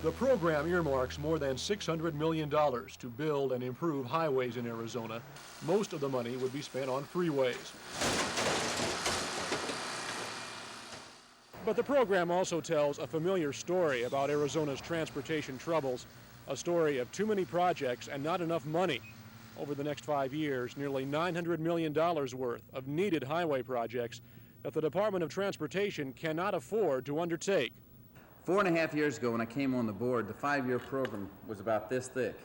The program earmarks more than $600 million to build and improve highways in Arizona. Most of the money would be spent on freeways. But the program also tells a familiar story about Arizona's transportation troubles, a story of too many projects and not enough money. Over the next 5 years, nearly $900 million worth of needed highway projects that the Department of Transportation cannot afford to undertake. 4.5 years ago when I came on the board, the 5-year program was about this thick.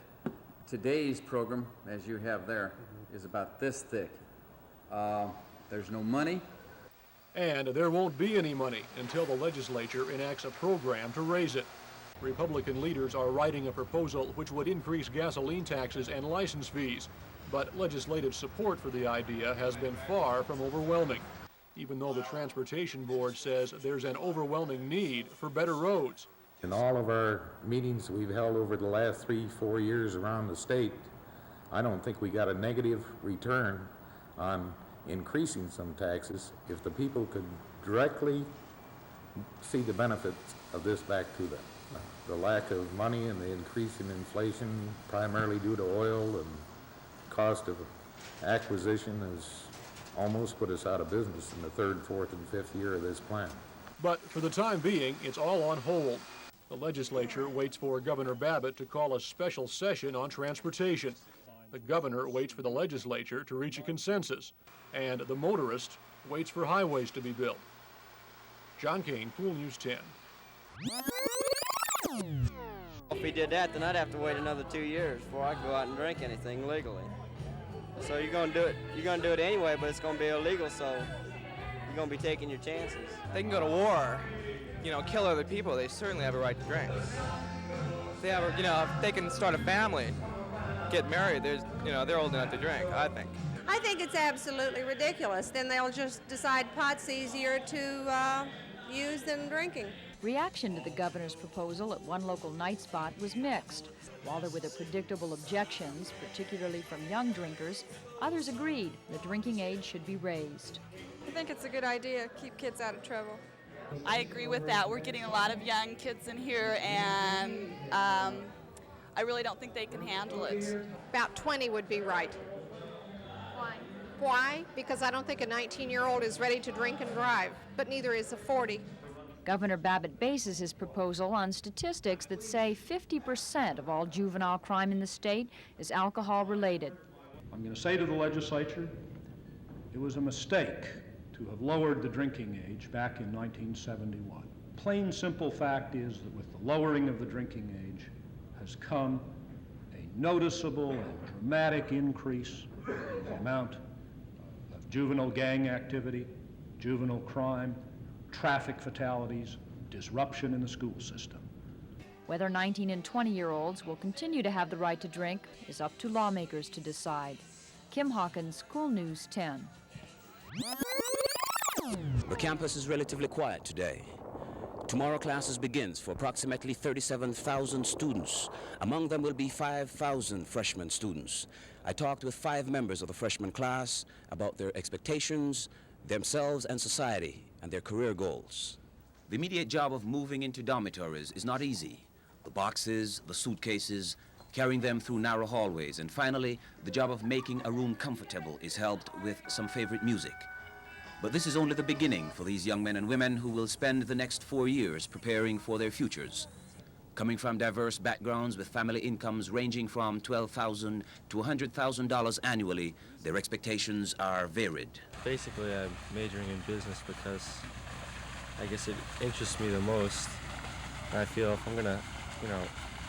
Today's program, as you have there, is about this thick. There's no money. And there won't be any money until the legislature enacts a program to raise it. Republican leaders are writing a proposal which would increase gasoline taxes and license fees, but legislative support for the idea has been far from overwhelming, even though the Transportation Board says there's an overwhelming need for better roads. In all of our meetings we've held over the last 3-4 years around the state, I don't think we got a negative return on increasing some taxes if the people could directly see the benefits of this back to them. The lack of money and the increase in inflation, primarily due to oil and cost of acquisition, has almost put us out of business in the 3rd, 4th, and 5th year of this plan. But for the time being, it's all on hold. The legislature waits for Governor Babbitt to call a special session on transportation. The governor waits for the legislature to reach a consensus, and the motorist waits for highways to be built. John Kane, Pool News 10. If we did that, then I'd have to wait another 2 years before I go out and drink anything legally. So you're gonna do it anyway, but it's gonna be illegal, so you're gonna be taking your chances. They can go to war, kill other people. They certainly have a right to drink. If they have, if they can start a family, get married, they're old enough to drink, I think. I think it's absolutely ridiculous. Then they'll just decide pot's easier to use than drinking. Reaction to the governor's proposal at one local night spot was mixed. While there were the predictable objections, particularly from young drinkers, others agreed the drinking age should be raised. I think it's a good idea, keep kids out of trouble. I agree with that. We're getting a lot of young kids in here, and I really don't think they can handle it. About 20 would be right. Why? Why? Because I don't think a 19-year-old is ready to drink and drive, but neither is a 40. Governor Babbitt bases his proposal on statistics that say 50% of all juvenile crime in the state is alcohol-related. I'm going to say to the legislature, it was a mistake to have lowered the drinking age back in 1971. Plain simple fact is that with the lowering of the drinking age has come a noticeable and dramatic increase in the amount of juvenile gang activity, juvenile crime, traffic fatalities, disruption in the school system. Whether 19 and 20-year-olds will continue to have the right to drink is up to lawmakers to decide. Kim Hawkins, Cool News 10. The campus is relatively quiet today. Tomorrow classes begins for approximately 37,000 students. Among them will be 5,000 freshman students. I talked with 5 members of the freshman class about their expectations, themselves and society, and their career goals. The immediate job of moving into dormitories is not easy. The boxes, the suitcases, carrying them through narrow hallways, and finally, the job of making a room comfortable is helped with some favorite music. But this is only the beginning for these young men and women who will spend the next 4 years preparing for their futures. Coming from diverse backgrounds with family incomes ranging from $12,000 to $100,000 annually, their expectations are varied. Basically, I'm majoring in business because I guess it interests me the most. And I feel if I'm gonna,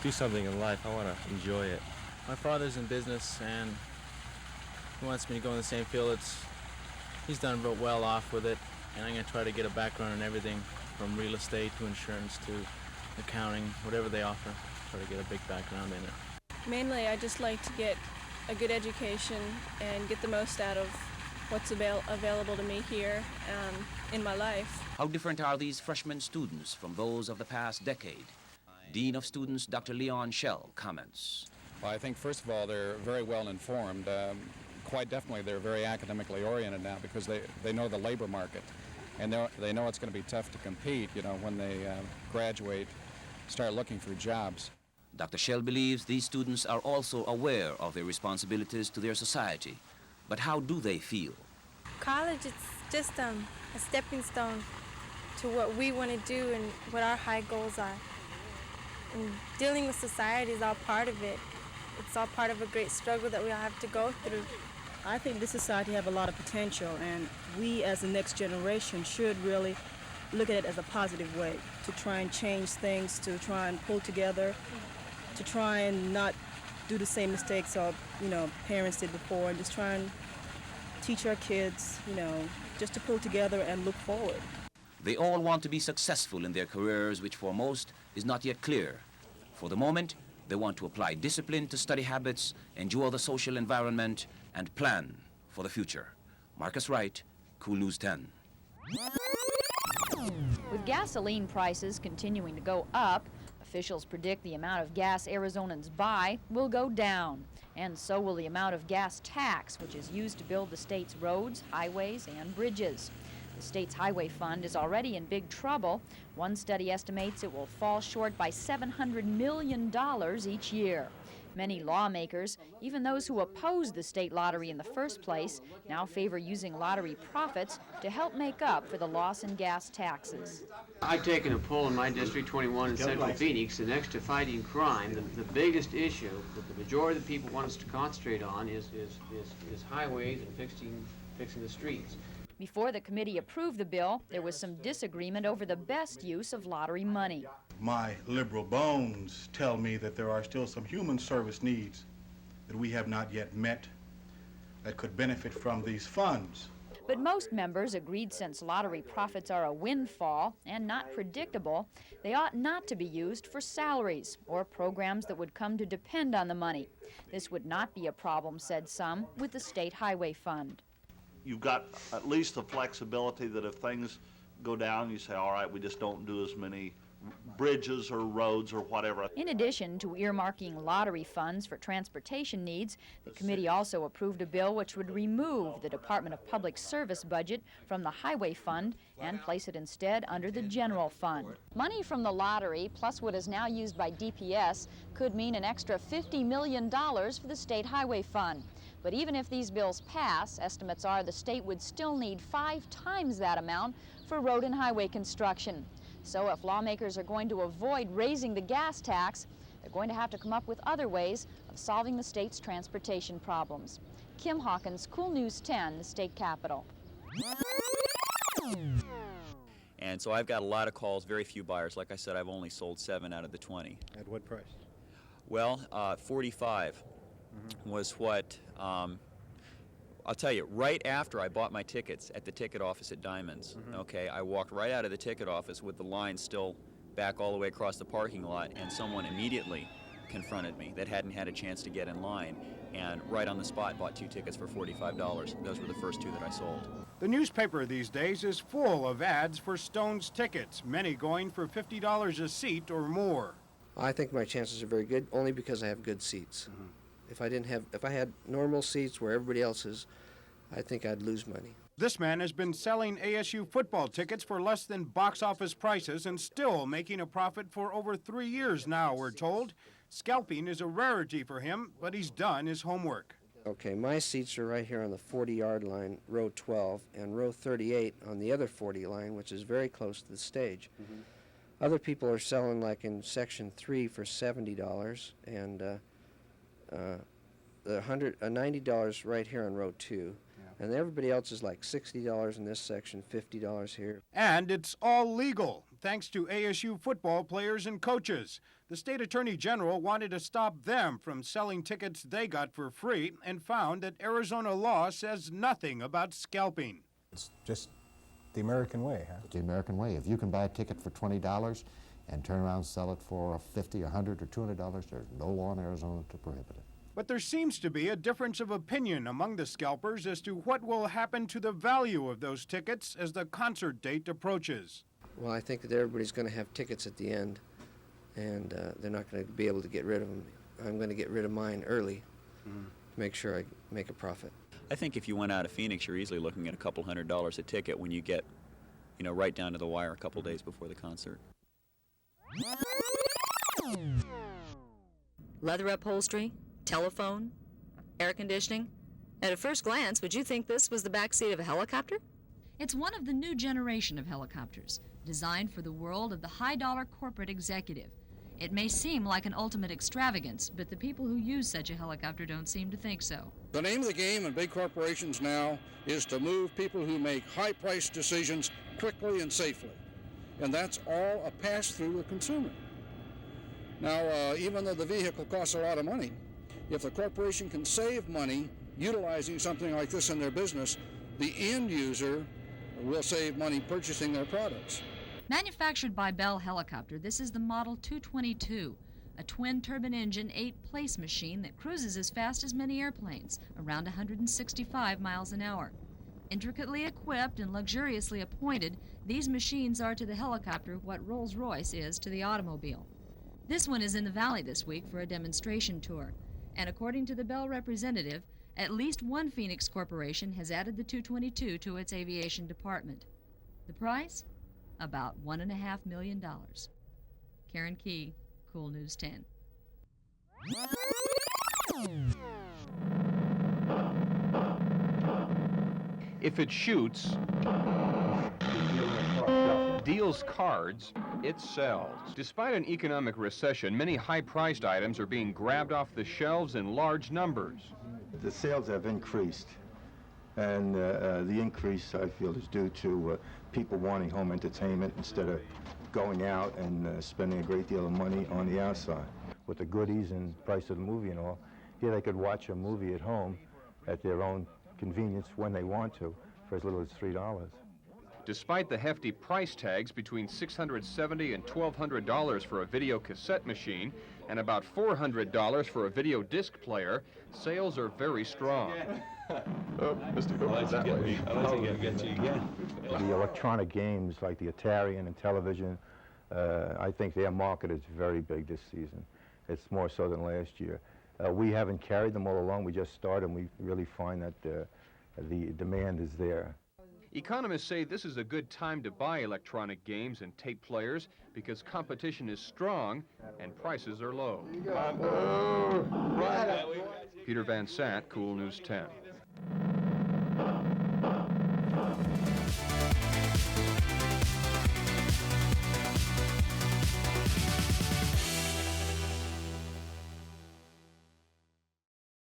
do something in life, I want to enjoy it. My father's in business, and he wants me to go in the same field. He's done real well off with it, and I'm going to try to get a background in everything from real estate to insurance to accounting, whatever they offer. Try to get a big background in it. Mainly, I just like to get a good education and get the most out of what's available to me here in my life. How different are these freshman students from those of the past decade? Dean of Students Dr. Leon Schell comments. Well, I think, first of all, they're very well informed. Quite definitely, they're very academically oriented now because they know the labor market, and they know it's going to be tough to compete, when they graduate start looking for jobs. Dr. Shell believes these students are also aware of their responsibilities to their society. But how do they feel? College is just a stepping stone to what we want to do and what our high goals are. And dealing with society is all part of it. It's all part of a great struggle that we all have to go through. I think this society have a lot of potential, and we as the next generation should really look at it as a positive way, to try and change things, to try and pull together, to try and not do the same mistakes our parents did before, and just try and teach our kids, just to pull together and look forward. They all want to be successful in their careers, which for most is not yet clear. For the moment, they want to apply discipline to study habits, endure the social environment, and plan for the future. Marcus Wright, Cool News 10. With gasoline prices continuing to go up, officials predict the amount of gas Arizonans buy will go down. And so will the amount of gas tax, which is used to build the state's roads, highways, and bridges. The state's highway fund is already in big trouble. One study estimates it will fall short by $700 million each year. Many lawmakers, even those who opposed the state lottery in the first place, now favor using lottery profits to help make up for the loss in gas taxes. I've taken a poll in my District 21 in Central Phoenix, and next to fighting crime, the biggest issue that the majority of the people want us to concentrate on is highways and fixing the streets. Before the committee approved the bill, there was some disagreement over the best use of lottery money. My liberal bones tell me that there are still some human service needs that we have not yet met that could benefit from these funds. But most members agreed since lottery profits are a windfall and not predictable, they ought not to be used for salaries or programs that would come to depend on the money. This would not be a problem, said some, with the state highway fund. You've got at least the flexibility that if things go down, you say, all right, we just don't do as many bridges or roads or whatever. In addition to earmarking lottery funds for transportation needs, the committee also approved a bill which would remove the Department of Public Service budget from the highway fund and place it instead under the general fund. Money from the lottery, plus what is now used by DPS, could mean an extra $50 million for the state highway fund. But even if these bills pass, estimates are the state would still need 5 times that amount for road and highway construction. So if lawmakers are going to avoid raising the gas tax, they're going to have to come up with other ways of solving the state's transportation problems. Kim Hawkins, Cool News 10, the state capitol. And so I've got a lot of calls, very few buyers. Like I said, I've only sold 7 out of the 20. At what price? Well, 45 was what, I'll tell you, right after I bought my tickets at the ticket office at Diamonds, okay, I walked right out of the ticket office with the line still back all the way across the parking lot, and someone immediately confronted me that hadn't had a chance to get in line, and right on the spot bought 2 tickets for $45. Those were the first 2 that I sold. The newspaper these days is full of ads for Stone's tickets, many going for $50 a seat or more. I think my chances are very good, only because I have good seats. If I had normal seats where everybody else is, I think I'd lose money. This man has been selling ASU football tickets for less than box office prices and still making a profit for over 3 years now, we're told. Scalping is a rarity for him, but he's done his homework. Okay, my seats are right here on the 40-yard line, row 12, and row 38 on the other 40 line, which is very close to the stage. Other people are selling like in section 3 for $70 and $90 right here on row 2. And everybody else is like $60 in this section, $50 here. And it's all legal, thanks to ASU football players and coaches. The state attorney general wanted to stop them from selling tickets they got for free and found that Arizona law says nothing about scalping. It's just the American way, huh? The American way. If you can buy a ticket for $20 and turn around and sell it for $50 or $100 or $200, there's no law in Arizona to prohibit it. But there seems to be a difference of opinion among the scalpers as to what will happen to the value of those tickets as the concert date approaches. Well, I think that everybody's going to have tickets at the end, and they're not going to be able to get rid of them. I'm going to get rid of mine early to make sure I make a profit. I think if you went out of Phoenix, you're easily looking at a couple $100 a ticket when you get, right down to the wire a couple days before the concert. Leather upholstery, telephone, air conditioning. At a first glance, would you think this was the backseat of a helicopter? It's one of the new generation of helicopters, designed for the world of the high-dollar corporate executive. It may seem like an ultimate extravagance, but the people who use such a helicopter don't seem to think so. The name of the game in big corporations now is to move people who make high-priced decisions quickly and safely. And that's all a pass-through to the consumer. Now, even though the vehicle costs a lot of money, if the corporation can save money utilizing something like this in their business, the end user will save money purchasing their products. Manufactured by Bell Helicopter, this is the Model 222, a twin-turbine engine 8-place machine that cruises as fast as many airplanes, around 165 miles an hour. Intricately equipped and luxuriously appointed, these machines are to the helicopter what Rolls-Royce is to the automobile. This one is in the Valley this week for a demonstration tour, and according to the Bell representative, at least one Phoenix corporation has added the 222 to its aviation department. The price? About $1.5 million. Karen Key, Cool News 10. If it shoots, deals cards, it sells. Despite an economic recession, many high-priced items are being grabbed off the shelves in large numbers. The sales have increased, and the increase, I feel, is due to people wanting home entertainment instead of going out and spending a great deal of money on the outside. With the goodies and price of the movie and all, here they could watch a movie at home at their own convenience when they want to for as little as $3. Despite the hefty price tags between $670 and $1,200 for a video cassette machine and about $400 for a video disc player, sales are very strong. Oh, Mr. Cooper, that way. I'd like to get you again. The electronic games like the Atari and television, I think their market is very big this season. It's more so than last year. We haven't carried them all along. We just started, and we really find that the demand is there. Economists say this is a good time to buy electronic games and tape players because competition is strong and prices are low. Peter Van Sant, Cool News 10.